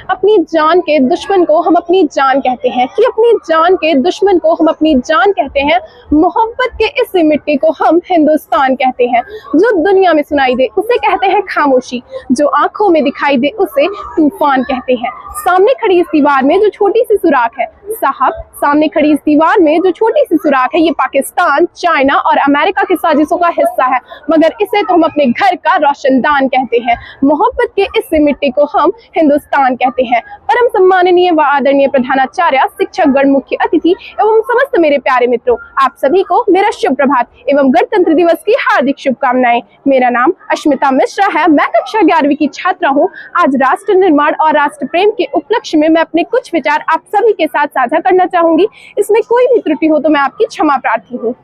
अपनी जान के दुश्मन को हम अपनी जान कहते हैं, कि अपनी जान के दुश्मन को हम अपनी जान कहते हैं। मोहब्बत के इस मिट्टी को हम हिंदुस्तान कहते हैं। जो दुनिया में सुनाई दे उसे कहते हैं खामोशी, जो आंखों में दिखाई दे उसे तूफान कहते हैं। सामने खड़ी इस दीवार में जो छोटी सी सुराख है साहब, सामने खड़ी इस दीवार में जो छोटी सी सुराख है, ये पाकिस्तान, चाइना और अमेरिका की साजिशों का हिस्सा है, मगर इसे तो हम अपने घर का रोशनदान कहते हैं। मोहब्बत के इस मिट्टी को हम हिंदुस्तान कहते हैं। परम सम्माननीय व आदरणीय प्रधानाचार्य, शिक्षक गण, मुख्य अतिथि एवं समस्त मेरे प्यारे मित्रों, आप सभी को मेरा शुभ प्रभात एवं गणतंत्र दिवस की हार्दिक शुभकामनाएं। मेरा नाम अश्मिता मिश्रा है, मैं कक्षा 11वीं की छात्रा हूँ। आज राष्ट्र निर्माण और राष्ट्र प्रेम के उपलक्ष्य में मैं अपने कुछ विचार आप सभी के साथ साझा करना चाहूंगी। इसमें कोई भी त्रुटि हो तो मैं आपकी क्षमा प्रार्थी हूँ।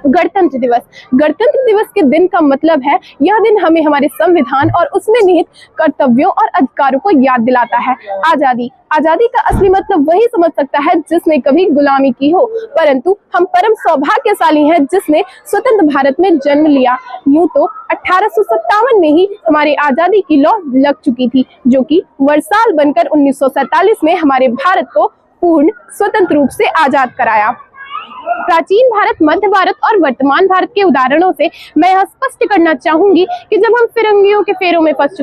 गणतंत्र दिवस, गणतंत्र दिवस के दिन का मतलब है यह दिन हमें हमारे संविधान और उसमें निहित कर्तव्यों और अधिकारों को याद दिलाता है। आजादी, आजादी का असली मतलब वही समझ सकता है जिसने कभी गुलामी की हो, परंतु हम परम सौभाग्यशाली हैं जिसने स्वतंत्र भारत में जन्म लिया। यूं तो 1857 में ही हमारी आजादी की लौ लग चुकी थी, जो कि वर्षाल बनकर 1947 में हमारे भारत को पूर्ण स्वतंत्र रूप से आजाद कराया। प्राचीन भारत, मध्य भारत और वर्तमान भारत के उदाहरणों से मैं यह स्पष्ट करना चाहूंगी कि जब हम फिरंगियों के फेरों में फंस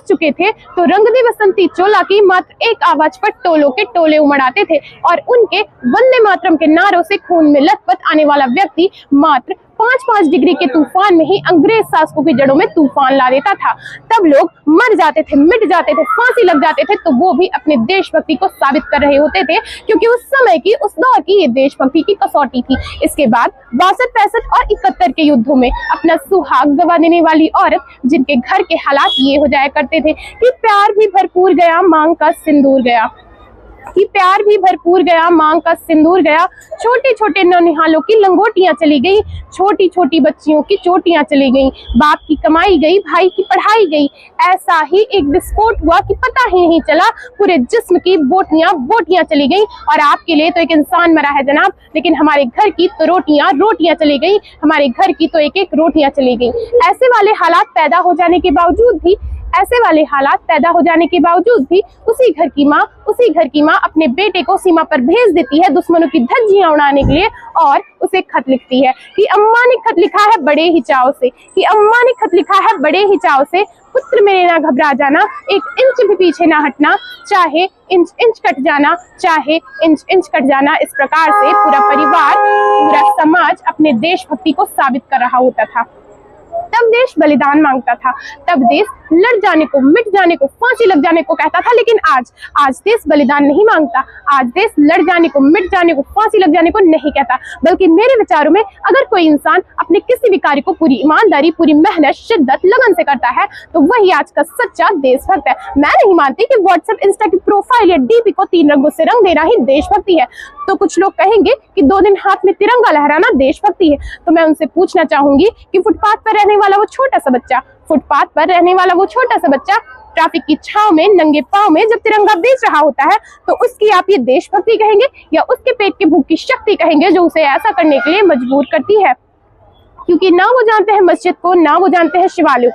चुके थे तो रंग दे बसंती चोला की मात्र एक आवाज पर टोलों के टोले उमड़ आते थे और उनके वंदे मातरम के नारों से खून में लथपथ आने वाला व्यक्ति मात्र 5-5 डिग्री के तूफान में ही अंग्रेज शासकों की जड़ों में तूफान ला देता था। तब लोग मर जाते थे, मिट जाते थे, फांसी लग जाते थे, तो वो भी अपने देशभक्ति को साबित कर रहे होते थे, क्योंकि उस समय की, उस दौर की ये देशभक्ति की कसौटी थी। इसके बाद 62, 65 और 71 के युद्धों में अपना सुहाग गवा देने वाली औरत, जिनके घर के हालात ये हो जाया करते थे कि प्यार भी भरपूर गया, मांग का सिंदूर गया, कि प्यार भी भरपूर गया, मांग का सिंदूर गया। छोटे छोटे नौनिहालों की लंगोटियां चली गई, छोटी छोटी बच्चियों की चोटियां चली गई, बाप की कमाई गई, भाई की पढ़ाई गई। ऐसा ही एक विस्फोट हुआ कि पता ही नहीं चला, पूरे जिस्म की बोटियां चली गई। और आपके लिए तो एक इंसान मरा है जनाब, लेकिन हमारे घर की तो रोटियां चली गई, हमारे घर की तो एक एक रोटियां चली गई। ऐसे वाले हालात पैदा हो जाने के बावजूद भी उसी घर की माँ अपने बेटे को सीमा पर भेज देती है दुश्मनों की धज्जियां उड़ाने के लिए, और उसे खत लिखती है कि अम्मा ने खत लिखा है बड़े ही चाव से, पुत्र मेरे ना घबरा जाना, एक इंच भी पीछे ना हटना, चाहे इंच इंच कट जाना। इस प्रकार से पूरा परिवार, पूरा समाज अपने देशभक्ति को साबित कर रहा होता था। तब देश बलिदान मांगता था, तब देश लड़ जाने को, मिट जाने को, फांसी लग जाने को कहता था। लेकिन आज देश बलिदान नहीं मांगता, आज देश लड़ जाने को, मिट जाने को, फांसी लग जाने को नहीं कहता, बल्कि मेरे विचारों में अगर कोई इंसान अपने किसी भी कार्य को पूरी ईमानदारी, पूरी मेहनत, शिद्दत, लगन से करता है तो वही आज का सच्चा देशभक्त है। मैं नहीं मानती कि व्हाट्सएप, इंस्टा की प्रोफाइल या डीपी को 3 रंगों से रंग देना ही देशभक्ति है। तो कुछ लोग कहेंगे कि 2 दिन हाथ में तिरंगा लहराना देशभक्ति है, तो मैं उनसे पूछना चाहूंगी कि फुटपाथ पर रहने वाला वो छोटा सा बच्चा ट्रैफिक की छांव में नंगे पांव में जब तिरंगा बेच रहा होता है, तो उसकी आप ये देशभक्ति कहेंगे या उसके पेट की भूख की शक्ति कहेंगे जो उसे ऐसा करने के लिए मजबूर करती है? क्योंकि ना वो जानते हैं मस्जिद को, ना वो जानते हैं शिवालयों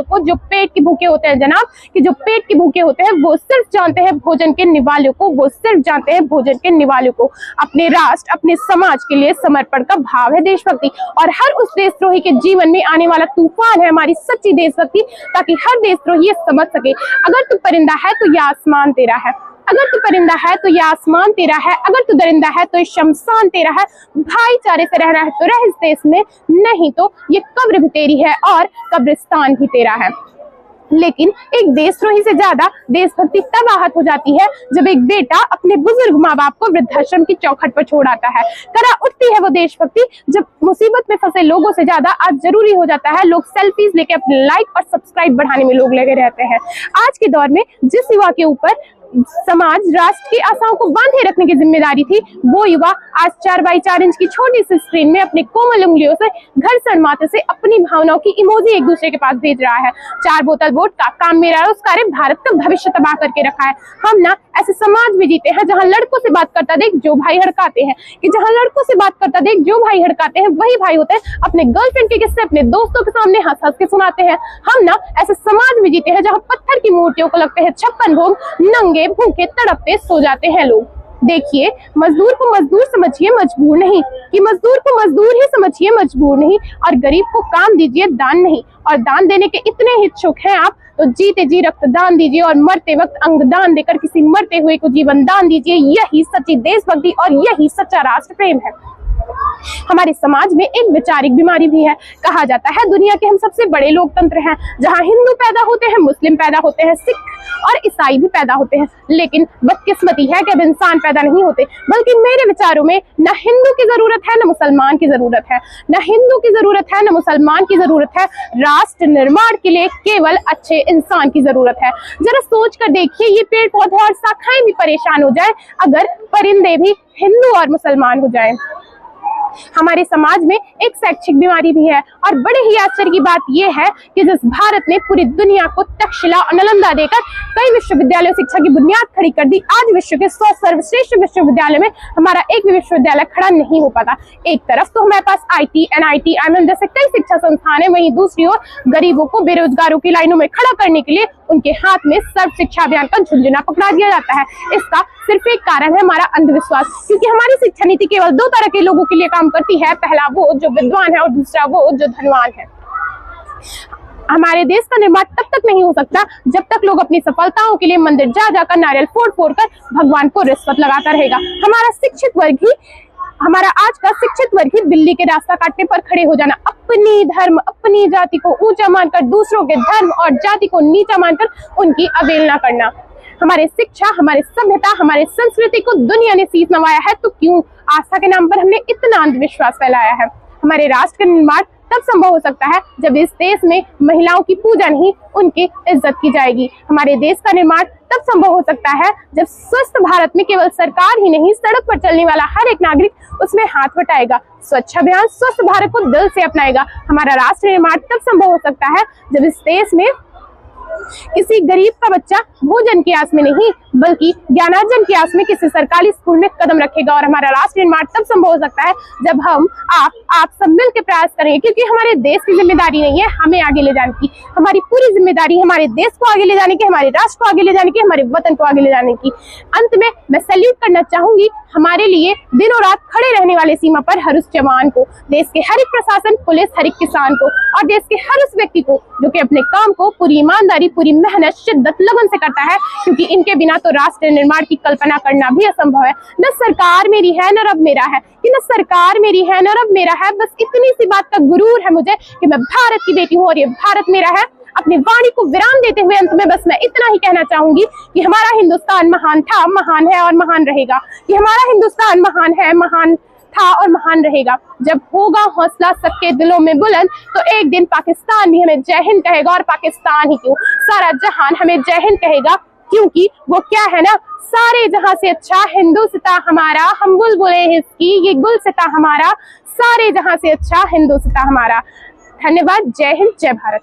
को, जो पेट के भूखे होते हैं जनाब, कि जो पेट के भूखे होते हैं वो सिर्फ जानते हैं भोजन के निवालों को, अपने राष्ट्र, अपने समाज के लिए समर्पण का भाव है देशभक्ति। और हर उस देशद्रोही के जीवन में आने वाला तूफान है हमारी सच्ची देशभक्ति, ताकि हर देशद्रोही ये समझ सके, अगर तू परिंदा है तो यह आसमान तेरा है, अगर तू परिंदा है तो ये आसमान तेरा है, अगर तू दरिंदा है तो ये शमशान तेरा है। भाईचारे से रहना है तो रह इस देश में, नहीं तो ये कब्र भी तेरी है और कब्रिस्तान भी तेरा है। लेकिन एक देशद्रोही से ज्यादा देशभक्ति तब आहत हो जाती है जब एक बेटा अपने बुजुर्ग माँ बाप को वृद्धाश्रम की चौखट पर छोड़ आता है। करा उठती है वो देशभक्ति जब मुसीबत में फंसे लोगों से ज्यादा आज जरूरी हो जाता है लोग सेल्फीज लेके अपने लाइक और सब्सक्राइब बढ़ाने में लोग लगे रहते हैं। आज के दौर में जिस युवा के ऊपर समाज राष्ट्र की आशाओं को बांधे रखने की जिम्मेदारी थी, वो युवा आज 4x4 इंच की छोटी सी स्क्रीन में अपने कोमल उंगलियों से घर्षण मात्र से अपनी भावनाओं की इमोजी एक दूसरे के पास भेज रहा है। 4 बोतल वोट का काम मेरा रोजगार भारत का भविष्य तबाह करके रखा है। हम ना ऐसे समाज में जीते हैं जहां लड़कों से बात करता देख जो भाई हड़काते हैं, कि जहां लड़कों से बात करता देख जो भाई हड़काते हैं वही भाई होते हैं। अपने गर्लफ्रेंड के किस्से अपने दोस्तों के सामने हंस हंस के सुनाते हैं। हम ना ऐसे समाज में जीते हैं जहां पत्थर की मूर्तियों को लगते हैं 56 भोग, नंगे भूखे तड़पते सो जाते हैं लोग। देखिए, मजदूर को मजदूर समझिए मजबूर नहीं, कि मजदूर को मजदूर ही समझिए मजबूर नहीं, और गरीब को काम दीजिए दान नहीं। और दान देने के इतने इच्छुक हैं आप तो जीते जी रक्तदान दीजिए और मरते वक्त अंगदान देकर किसी मरते हुए को जीवन दान दीजिए। यही सच्ची देशभक्ति और यही सच्चा राष्ट्र प्रेम है। हमारे समाज में एक वैचारिक बीमारी भी है। कहा जाता है दुनिया के हम सबसे बड़े लोकतंत्र हैं, जहां हिंदू पैदा होते हैं, मुस्लिम पैदा होते हैं, सिख और ईसाई भी पैदा होते हैं। लेकिन बदकिस्मती है कि अब इंसान पैदा नहीं होते, बल्कि मेरे विचारों में न हिंदू की जरूरत है न मुसलमान की जरूरत है, न हिंदू की जरूरत है न मुसलमान की जरूरत है। राष्ट्र निर्माण के लिए केवल अच्छे इंसान की जरूरत है। जरा सोच कर देखिए, ये पेड़ पौधे और शाखाएं भी परेशान हो जाए अगर परिंदे भी हिंदू और मुसलमान हो जाए। हमारे समाज में एक शैक्षिक बीमारी भी है, और बड़े ही आश्चर्य की बात यह है कि जिस भारत ने पूरी दुनिया को तक्षशिला और नालंदा देकर कई विश्वविद्यालयों शिक्षा की बुनियाद खड़ी कर दी, आज विश्व के 100 सर्वश्रेष्ठ विश्वविद्यालय में हमारा एक भी विश्वविद्यालय खड़ा नहीं हो पाता। एक तरफ तो हमारे पास IT, NIT, IIM जैसे कई शिक्षा संस्थान है, वहीं दूसरी ओर गरीबों को बेरोजगारों की लाइनों में खड़ा करने के लिए उनके हाथ में सर्व शिक्षा अभियान का झुंझुना पकड़ा दिया जाता है। इसका सिर्फ एक कारण है हमारा अंधविश्वास, क्योंकि हमारी शिक्षा नीति केवल 2 तरह के लोगों के लिए काम करती है। पहला वो जो विद्वान है और दूसरा वो जो धनवान है। हमारे देश का निर्माण तब तक नहीं हो सकता जब तक लोग अपनी सफलताओं के लिए मंदिर जा जाकर नारियल फोड़ फोड़ कर भगवान को रिश्वत लगाता रहेगा। हमारा आज का शिक्षित वर्ग ही बिल्ली के रास्ता काटने पर खड़े हो जाना, अपनी धर्म अपनी जाति को ऊंचा मानकर दूसरों के धर्म और जाति को नीचा मानकर उनकी अवहेलना करना। हमारे शिक्षा, हमारे सभ्यता, हमारे संस्कृति को दुनिया ने शीश नवाया है, तो क्यों आस्था के नाम पर हमने इतना अंधविश्वास फैलाया है। हमारे राष्ट्र का निर्माण तब संभव हो सकता है जब इस देश में महिलाओं की पूजा नहीं उनकी इज्जत की जाएगी। हमारे देश का निर्माण तब संभव हो सकता है जब स्वस्थ भारत में केवल सरकार ही नहीं, सड़क पर चलने वाला हर एक नागरिक उसमें हाथ बटाएगा, स्वच्छ अभियान स्वस्थ भारत को दिल से अपनाएगा। हमारा राष्ट्र निर्माण तब संभव हो सकता है जब इस देश में किसी गरीब का बच्चा भोजन की आस में नहीं बल्कि ज्ञानार्जन की आस में किसी सरकारी स्कूल में कदम रखेगा। और हमारा राष्ट्र निर्माण तब संभव हो सकता है जब हम आप सब मिल के प्रयास करेंगे, क्योंकि हमारे देश की जिम्मेदारी नहीं है हमें आगे ले जाने की, हमारी पूरी जिम्मेदारी हमारे देश को आगे ले जाने की, हमारे राष्ट्र को आगे ले जाने की, हमारे वतन को आगे ले जाने की। अंत में मैं सैल्यूट करना चाहूंगी हमारे लिए दिनों रात खड़े रहने वाले सीमा पर हर उस जवान को, देश के हर एक प्रशासन, पुलिस, हर एक किसान को और देश के हर उस व्यक्ति को जो कि अपने काम को पूरी ईमानदारी, पूरी मेहनत, शिद्दत, लगन से करता है, क्योंकि इनके बिना तो राष्ट्र निर्माण की कल्पना करना भी असंभव है। न सरकार मेरी है न रब मेरा है, कि न सरकार मेरी है न रब मेरा है, बस इतनी सी बात का गुरूर है मुझे कि मैं भारत की बेटी हूँ और ये भारत मेरा है। अपनी वाणी को विराम देते हुए अंत में बस मैं इतना ही कहना चाहूंगी कि हमारा हिंदुस्तान महान था, महान है और महान रहेगा, कि हमारा हिंदुस्तान महान है, महान था और महान रहेगा। जब होगा हौसला सबके दिलों में बुलंद तो एक दिन पाकिस्तान भी हमें जय हिंद कहेगा, और पाकिस्तान ही क्यों सारा जहान हमें जय हिंद कहेगा, क्योंकि वो क्या है ना, सारे जहां से अच्छा हिंदुस्तान हमारा, हम बुलबुले इसकी ये गुलसिता हमारा, सारे जहां से अच्छा हिंदुस्तान हमारा। धन्यवाद। जय हिंद, जय भारत।